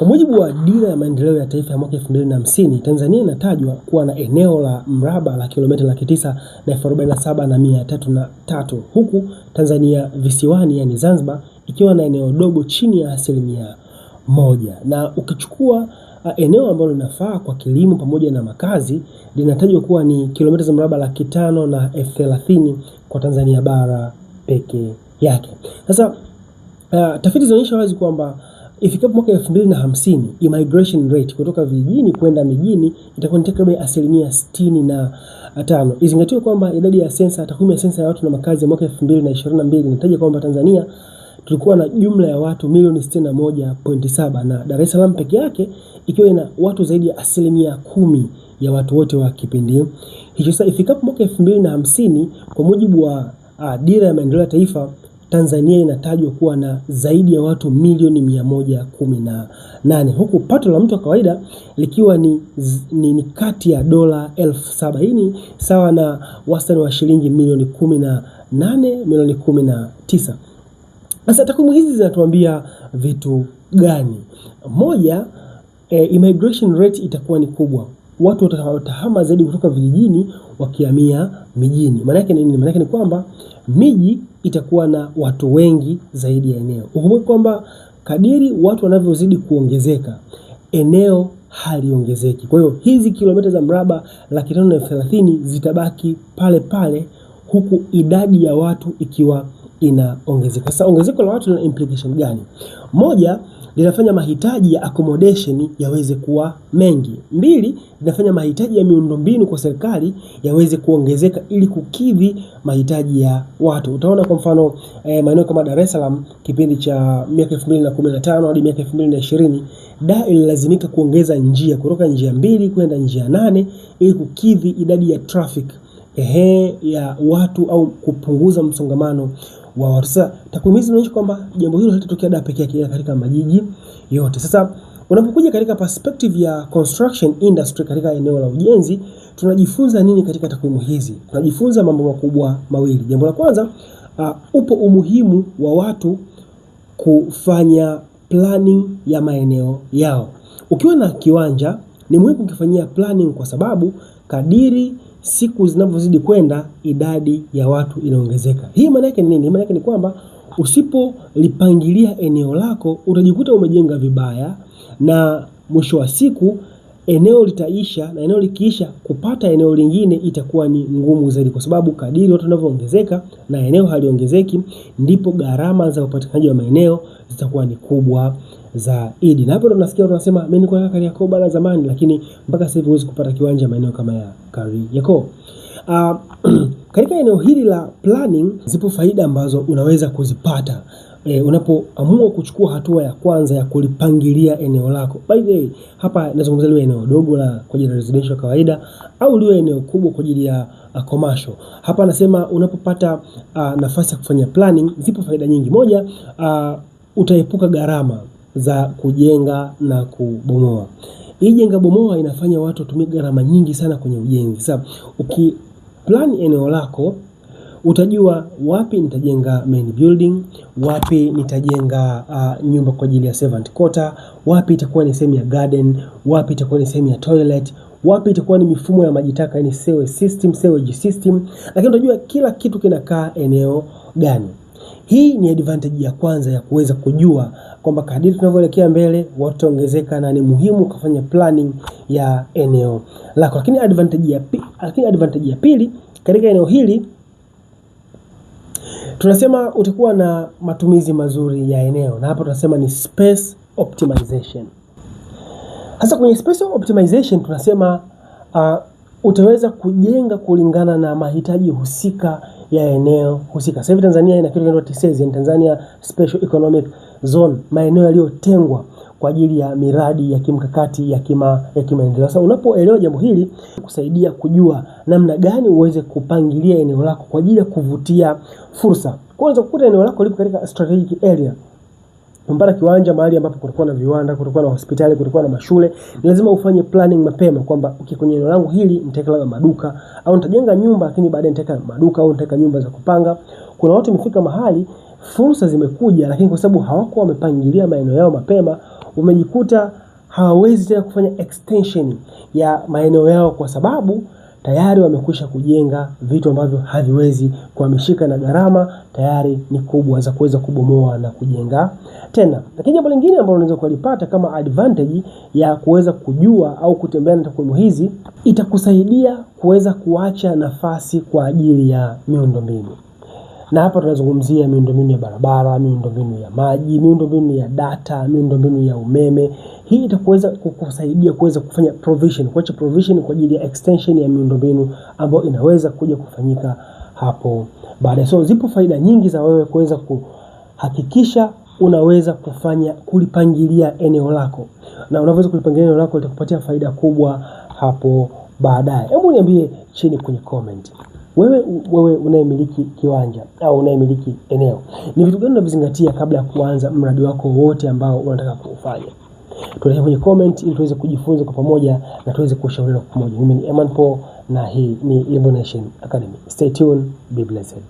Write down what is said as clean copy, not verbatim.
Kwa mujibu wa Dira ya Maendeleo ya Taifa ya mwaka 2050, Tanzania inatajwa kuwa na eneo la mraba la kilomita 947,303, huku Tanzania visiwani yani Zanzibar ikiwa na eneo dogo chini ya 1%. Na ukichukua eneo ambalo linafaa kwa kilimo pamoja na makazi linatajwa kuwa ni kilomita za mraba 530,000 kwa Tanzania bara peke yake. Sasa tafiti zinaonyesha wazi kwamba ifikapo mwaka 2050 immigration rate kutoka vijijini kwenda mijini itakuwa ni takriban 65%. Izingatiwe kwamba idadi ya takwimu ya sensa ya watu na makazi ya mwaka 2022 inataja kwamba Tanzania tulikuwa na jumla ya watu milioni 61.7 na Dar es Salaam peke yake ikiwa ina watu zaidi ya 10% ya watu wote wa kipindi hicho. Sasa ifikapo mwaka 2050 kwa mujibu wa Dira ya Maendeleo ya Taifa, Tanzania inatajwa kuwa na zaidi ya watu milioni 118, huku pato la mtu wa kawaida likiwa ni kati ya dola 7,000. Hii ni sawa na wastani wa shilingi milioni 18, milioni 19. Sasa takwimu hizi zinatuambia vitu gani? Moja, immigration rate itakuwa ni kubwa. Watu watahama zaidi kutoka vijijini wakihamia mijini. Maana yake ni nini? Maana yake ni kwamba miji itakuwa na watu wengi zaidi ya eneo. Ukumbuke kwamba kadiri watu wanavyozidi kuongezeka, eneo haliongezeki. Kwa hiyo hizi kilomita za mraba 530,000 zitabaki pale pale huku idadi ya watu ikiwa inaongezeka. Sasa ongezeko la watu lina implication gani? Moja, linafanya mahitaji ya accommodation yaweze kuwa mengi. Mbili, linafanya mahitaji ya miundombinu kwa serikali yaweze kuongezeka ili kukidhi mahitaji ya watu. Utaona kwa mfano maeneo kama Dar es Salaam kipindi cha miaka 2015 hadi miaka 2020, ililazimika kuongeza njia kutoka njia 2 kwenda njia 8 ili kukidhi idadi ya traffic ya watu au kupunguza msongamano wa watu. Sasa takwimu hizi zinaonyesha kwamba jambo hilo halitatokea Dar pekee yake, katika majiji yote. Sasa unapokuja katika perspective ya construction industry katika eneo la ujenzi, tunajifunza nini katika takwimu hizi? Tunajifunza mambo makubwa mawili. Jambo la kwanza, upo umuhimu wa watu kufanya planning ya maeneo yao. Ukiwa na kiwanja ni muhimu kukifanyia planning kwa sababu kadiri siku zinavyozidi kwenda idadi ya watu inaongezeka. Hii maana yake ni nini? Maana yake ni kwamba usipolipangilia eneo lako utajikuta umejenga vibaya na mwisho wa siku eneo litaisha, na eneo likiisha kupata eneo lingine itakuwa ni ngumu zaidi, kwa sababu kadiri watu wanavyoongezeka na eneo haliongezeki ndipo gharama za upatikanaji wa maeneo zitakuwa ni kubwa zaidi. Na hapo ndo tunasikia watu wanasema mimi niko Kariakoo bana zamani, lakini mpaka sasa hivi huwezi kupata kiwanja maeneo kama ya Kariakoo. Katika eneo hili la planning zipo faida ambazo unaweza kuzipata unapoamua kuchukua hatua ya kwanza ya kulipangilia eneo lako. By the way, hapa nazungumzia liwe eneo dogo la kwa ajili ya residential kawaida au liwe eneo kubwa kwa ajili ya commercial. Hapa nasema unapopata nafasi ya kufanya planning zipo faida nyingi. Moja, utaepuka gharama za kujenga na kubomoa. Hii jenga bomoa inafanya watu watumie gharama nyingi sana kwenye ujenzi. Sasa ukiplan eneo lako utajua wapi nitajenga main building, wapi nitajenga nyumba kwa ajili ya servant quarter, wapi itakuwa ni sehemu ya garden, wapi itakuwa ni sehemu ya toilet, wapi itakuwa ni mifumo ya maji taka, yani sewage system, lakini utajua kila kitu kinakaa eneo gani. Hii ni advantage ya kwanza ya kuweza kujua kwamba kadiri tunavyoelekea mbele watu wataongezeka na ni muhimu kufanya planning ya eneo lako. Lakini advantage ya pili katika eneo hili tunasema utakuwa na matumizi mazuri ya eneo, na hapo tunasema ni space optimization. Hasa kwenye space optimization tunasema utaweza kujenga kulingana na mahitaji husika ya eneo husika. Sasa hivi Tanzania ina kitu kinaitwa TSEZ, yani Tanzania Special Economic Zone, maeneo yaliyotengwa kwa ajili ya miradi ya kimkakati ya kimaendeleo. Sasa unapoelewa jambo hili kusaidia kujua namna gani uweze kupangilia eneo lako kwa ajili ya kuvutia fursa. Kwanza kukuta eneo lako lipo katika strategic area. Mpaka kiwanja mahali ambapo kutakuwa na viwanda, kutakuwa na hospitali, kutakuwa na mashule, ni lazima ufanye planning mapema kwamba kwenye eneo langu hili nitaweka labda maduka au nitajenga nyumba lakini baadaye nitaweka maduka au nitaweka nyumba za kupanga. Kuna watu wamefika mahali fursa zimekuja, lakini kwa sababu hawakuwa wamepangilia maeneo yao mapema, wamejikuta hawawezi tena kufanya extension ya maeneo yao kwa sababu tayari wamekwisha kujenga vitu ambavyo haviwezi kuhamishika na gharama tayari ni kubwa za kuweza kubomoa na kujenga tena. Lakini jambo lingine ambalo unaweza kulipata kama advantage ya kuweza kujua au kutembea na takwimu hizi, itakusaidia kuweza kuacha nafasi kwa ajili ya miundombinu. Na hapa tunazungumzia miundombinu ya barabara, miundombinu ya maji, miundombinu ya data, miundombinu ya umeme. Hii itakuweza kukusaidia kuweza kufanya provision, kuacha provision kwa ajili ya extension ya miundombinu ambayo inaweza kuja kufanyika hapo baadaye. So zipo faida nyingi za wewe kuweza kuhakikisha unaweza kulipangilia eneo lako. Na unaweza kulipangilia eneo lako litakupatia faida kubwa hapo baadaye. Hebu niambie chini kwenye comment. Wewe unayemiliki kiwanja au unayemiliki eneo, ni vitu gani unavizingatia kabla ya kuanza mradi wako wote ambao unataka kuufanya? Tueleze kwenye comment ili tuweze kujifunza kwa pamoja na tuweze kushauriana kwa pamoja. Mimi ni Eman Paul na hii ni Lembo Nation Academy. Stay tuned, be blessed.